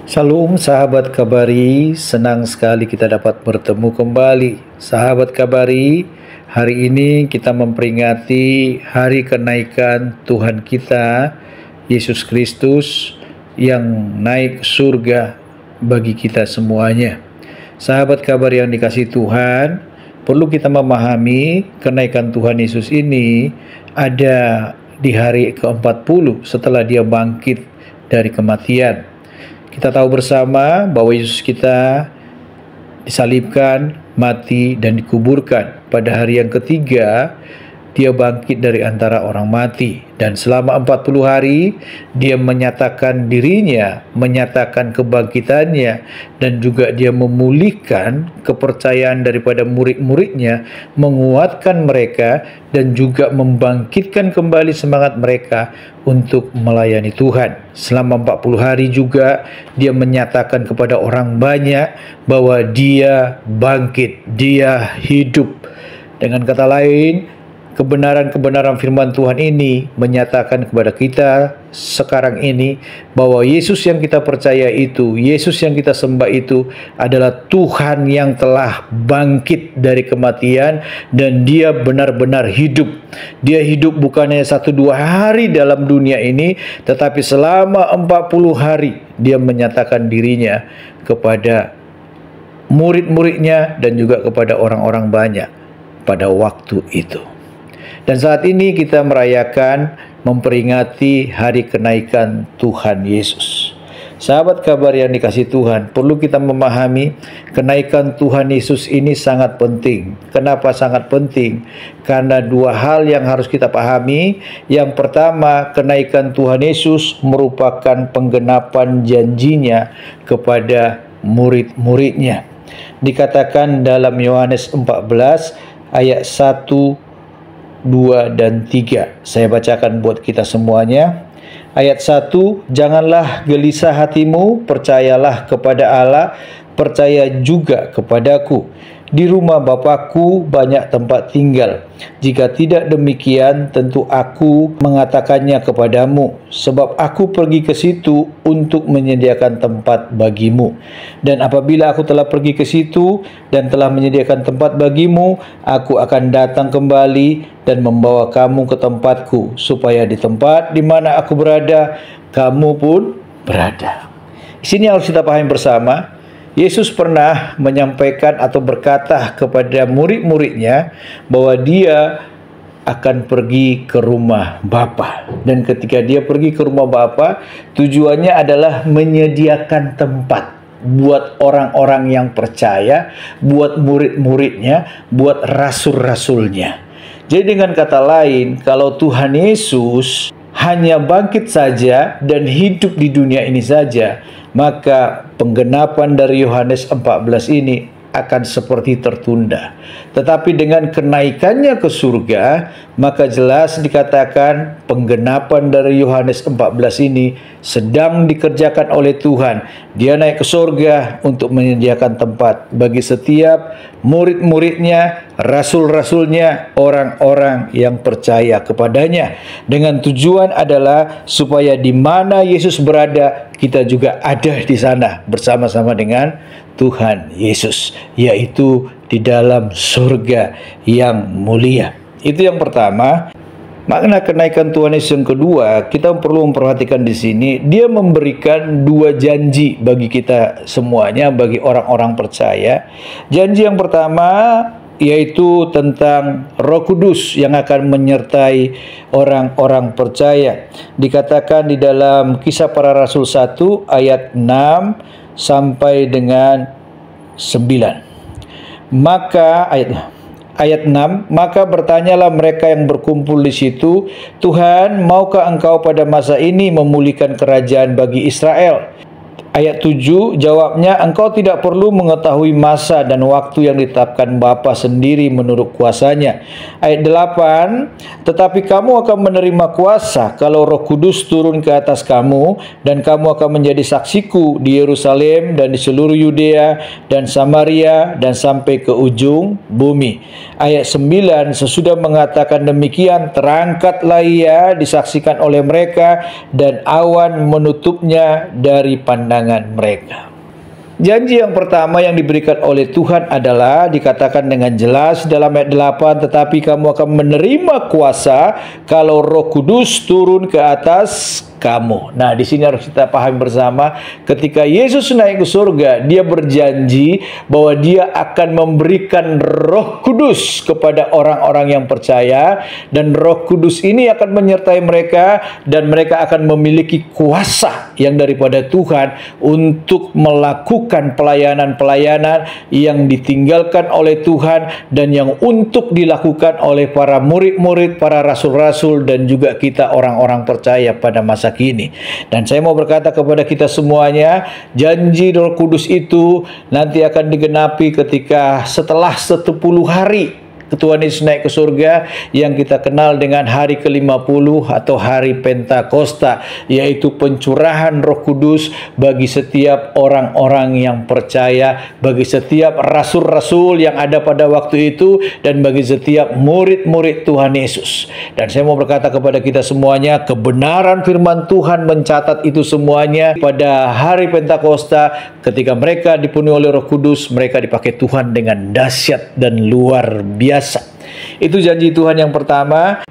Shalom sahabat Kabari, senang sekali kita dapat bertemu kembali. Sahabat Kabari, hari ini kita memperingati hari kenaikan Tuhan kita, Yesus Kristus, yang naik surga bagi kita semuanya. Sahabat Kabari yang dikasihi Tuhan, perlu kita memahami kenaikan Tuhan Yesus ini ada di hari ke-40 setelah dia bangkit dari kematian. Kita tahu bersama bahwa Yesus kita disalibkan, mati, dan dikuburkan. Pada hari yang ketiga, dia bangkit dari antara orang mati. Dan selama 40 hari, dia menyatakan dirinya, menyatakan kebangkitannya, dan juga dia memulihkan kepercayaan daripada murid-muridnya, menguatkan mereka, dan juga membangkitkan kembali semangat mereka untuk melayani Tuhan. Selama 40 hari juga dia menyatakan kepada orang banyak bahwa dia bangkit, dia hidup. Dengan kata lain, kebenaran-kebenaran firman Tuhan ini menyatakan kepada kita sekarang ini bahwa Yesus yang kita percaya itu, Yesus yang kita sembah itu adalah Tuhan yang telah bangkit dari kematian dan dia benar-benar hidup. Dia hidup bukan hanya 1-2 hari dalam dunia ini, tetapi selama 40 hari dia menyatakan dirinya kepada murid-muridnya dan juga kepada orang-orang banyak pada waktu itu. Dan saat ini kita merayakan, memperingati hari kenaikan Tuhan Yesus. Sahabat kabar yang dikasihi Tuhan, perlu kita memahami kenaikan Tuhan Yesus ini sangat penting. Kenapa sangat penting? Karena dua hal yang harus kita pahami. Yang pertama, kenaikan Tuhan Yesus merupakan penggenapan janjinya kepada murid-muridnya. Dikatakan dalam Yohanes 14 ayat 1, 2 dan 3. Saya bacakan buat kita semuanya. Ayat 1, janganlah gelisah hatimu, percayalah kepada Allah, percaya juga kepadaku. Di rumah Bapakku banyak tempat tinggal. Jika tidak demikian, tentu aku mengatakannya kepadamu, sebab aku pergi ke situ untuk menyediakan tempat bagimu. Dan apabila aku telah pergi ke situ dan telah menyediakan tempat bagimu, aku akan datang kembali dan membawa kamu ke tempatku, supaya di tempat di mana aku berada, kamu pun berada. Di sini harus kita pahami bersama, Yesus pernah menyampaikan atau berkata kepada murid-muridnya bahwa dia akan pergi ke rumah Bapa. Dan ketika dia pergi ke rumah Bapa, tujuannya adalah menyediakan tempat buat orang-orang yang percaya, buat murid-muridnya, buat rasul-rasulnya. Jadi dengan kata lain, kalau Tuhan Yesus hanya bangkit saja dan hidup di dunia ini saja, maka penggenapan dari Yohanes 14 ini akan seperti tertunda. Tetapi dengan kenaikannya ke surga, maka jelas dikatakan penggenapan dari Yohanes 14 ini sedang dikerjakan oleh Tuhan. Dia naik ke surga untuk menyediakan tempat bagi setiap murid-muridnya, rasul-rasulnya, orang-orang yang percaya kepadanya. Dengan tujuan adalah supaya di mana Yesus berada, kita juga ada di sana bersama-sama dengan Tuhan Yesus, yaitu di dalam surga yang mulia. Itu yang pertama. Makna kenaikan Tuhan Yesus yang kedua, kita perlu memperhatikan di sini, dia memberikan dua janji bagi kita semuanya, bagi orang-orang percaya. Janji yang pertama yaitu tentang Roh Kudus yang akan menyertai orang-orang percaya. Dikatakan di dalam Kisah Para Rasul 1 ayat 6 sampai dengan 9. Maka ayat 6, maka bertanyalah mereka yang berkumpul di situ, Tuhan, maukah engkau pada masa ini memulihkan kerajaan bagi Israel? Ayat 7, jawabnya, engkau tidak perlu mengetahui masa dan waktu yang ditetapkan Bapa sendiri menurut kuasanya. Ayat 8, tetapi kamu akan menerima kuasa kalau Roh Kudus turun ke atas kamu, dan kamu akan menjadi saksiku di Yerusalem dan di seluruh Yudea dan Samaria dan sampai ke ujung bumi. Ayat 9, sesudah mengatakan demikian, terangkatlah ia disaksikan oleh mereka, dan awan menutupnya dari pandangan kedatangan mereka. Janji yang pertama yang diberikan oleh Tuhan adalah dikatakan dengan jelas dalam ayat 8, tetapi kamu akan menerima kuasa kalau Roh Kudus turun ke atas kamu. Nah, di sini harus kita pahami bersama, ketika Yesus naik ke surga, dia berjanji bahwa dia akan memberikan Roh Kudus kepada orang-orang yang percaya, dan Roh Kudus ini akan menyertai mereka dan mereka akan memiliki kuasa yang daripada Tuhan untuk melakukan pelayanan-pelayanan yang ditinggalkan oleh Tuhan dan yang untuk dilakukan oleh para murid-murid, para rasul-rasul, dan juga kita orang-orang percaya pada masa kini. Dan saya mau berkata kepada kita semuanya, janji Roh Kudus itu nanti akan digenapi ketika setelah 10 hari Tuhan Yesus naik ke surga, yang kita kenal dengan hari ke-50 atau hari Pentakosta, yaitu pencurahan Roh Kudus bagi setiap orang-orang yang percaya, bagi setiap rasul-rasul yang ada pada waktu itu, dan bagi setiap murid-murid Tuhan Yesus. Dan saya mau berkata kepada kita semuanya, kebenaran firman Tuhan mencatat itu semuanya. Pada hari Pentakosta, ketika mereka dipenuhi oleh Roh Kudus, mereka dipakai Tuhan dengan dahsyat dan luar biasa. Itu janji Tuhan yang pertama.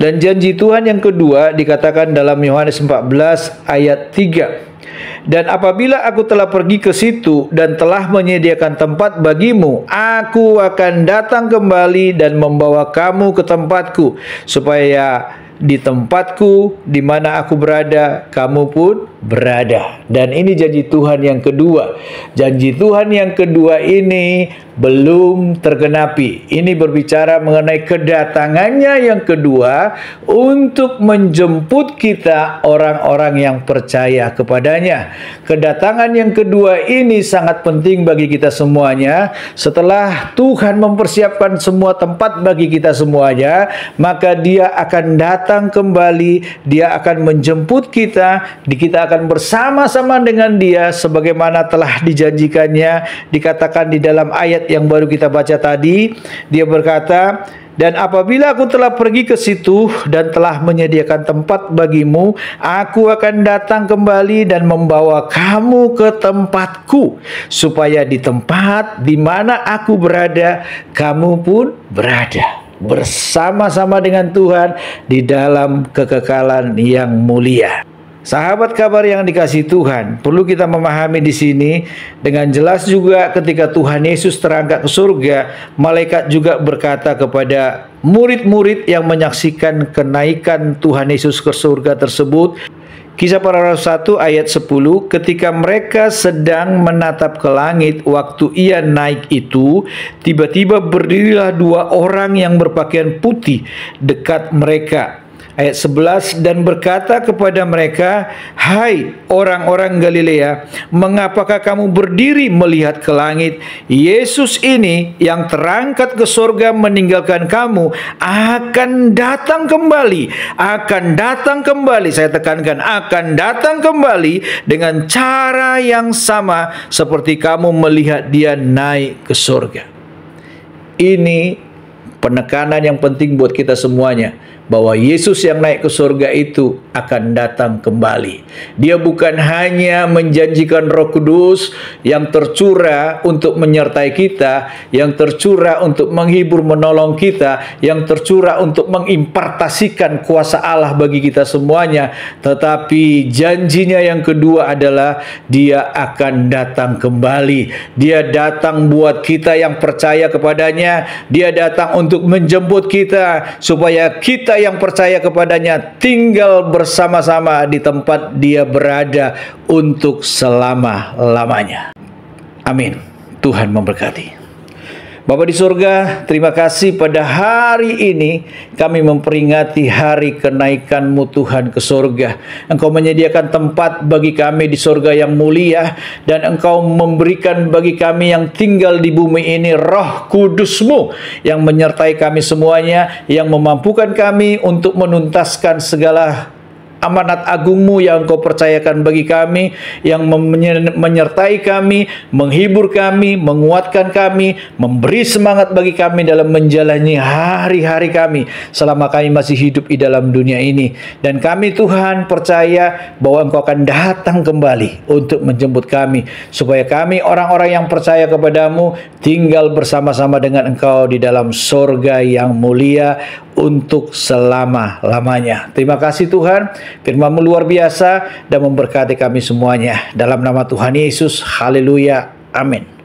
Dan janji Tuhan yang kedua dikatakan dalam Yohanes 14 ayat 3. Dan apabila aku telah pergi ke situ dan telah menyediakan tempat bagimu, aku akan datang kembali dan membawa kamu ke tempatku, supaya di tempatku di mana aku berada, kamu pun berada. Dan ini janji Tuhan yang kedua. Janji Tuhan yang kedua ini belum tergenapi. Ini berbicara mengenai kedatangannya yang kedua untuk menjemput kita, orang-orang yang percaya kepadanya. Kedatangan yang kedua ini sangat penting bagi kita semuanya. Setelah Tuhan mempersiapkan semua tempat bagi kita semuanya, maka Dia akan datang kembali, Dia akan menjemput kita, kita akan bersama-sama dengan Dia sebagaimana telah dijanjikannya. Dikatakan di dalam ayat yang baru kita baca tadi, Dia berkata, dan apabila aku telah pergi ke situ dan telah menyediakan tempat bagimu, aku akan datang kembali dan membawa kamu ke tempatku, supaya di tempat di mana aku berada, kamu pun berada bersama-sama dengan Tuhan di dalam kekekalan yang mulia. Sahabat kabar yang dikasihi Tuhan, perlu kita memahami di sini dengan jelas juga ketika Tuhan Yesus terangkat ke surga, malaikat juga berkata kepada murid-murid yang menyaksikan kenaikan Tuhan Yesus ke surga tersebut. Kisah Para Rasul 1 ayat 10, ketika mereka sedang menatap ke langit waktu ia naik itu, tiba-tiba berdirilah 2 orang yang berpakaian putih dekat mereka. Ayat 11, dan berkata kepada mereka, hai orang-orang Galilea, mengapakah kamu berdiri melihat ke langit? Yesus ini yang terangkat ke surga meninggalkan kamu akan datang kembali, saya tekankan, akan datang kembali dengan cara yang sama seperti kamu melihat Dia naik ke surga. Ini penekanan yang penting buat kita semuanya, bahwa Yesus yang naik ke surga itu akan datang kembali. Dia bukan hanya menjanjikan Roh Kudus yang tercurah untuk menyertai kita, yang tercurah untuk menghibur menolong kita, yang tercurah untuk mengimpartasikan kuasa Allah bagi kita semuanya, tetapi janjinya yang kedua adalah Dia akan datang kembali. Dia datang buat kita yang percaya kepadanya. Dia datang untuk menjemput kita supaya kita yang percaya kepadanya tinggal bersama-sama di tempat Dia berada untuk selama-lamanya. Amin. Tuhan memberkati. Bapa di surga, terima kasih pada hari ini kami memperingati hari kenaikan-Mu Tuhan ke surga. Engkau menyediakan tempat bagi kami di surga yang mulia, dan Engkau memberikan bagi kami yang tinggal di bumi ini Roh Kudus-Mu yang menyertai kami semuanya, yang memampukan kami untuk menuntaskan segala amanat agung-Mu yang Engkau percayakan bagi kami, yang menyertai kami, menghibur kami, menguatkan kami, memberi semangat bagi kami dalam menjalani hari-hari kami selama kami masih hidup di dalam dunia ini. Dan kami Tuhan percaya bahwa Engkau akan datang kembali untuk menjemput kami, supaya kami orang-orang yang percaya kepadamu tinggal bersama-sama dengan Engkau di dalam sorga yang mulia untuk selama-lamanya. Terima kasih Tuhan, firman-Mu luar biasa dan memberkati kami semuanya. Dalam nama Tuhan Yesus, haleluya, amin.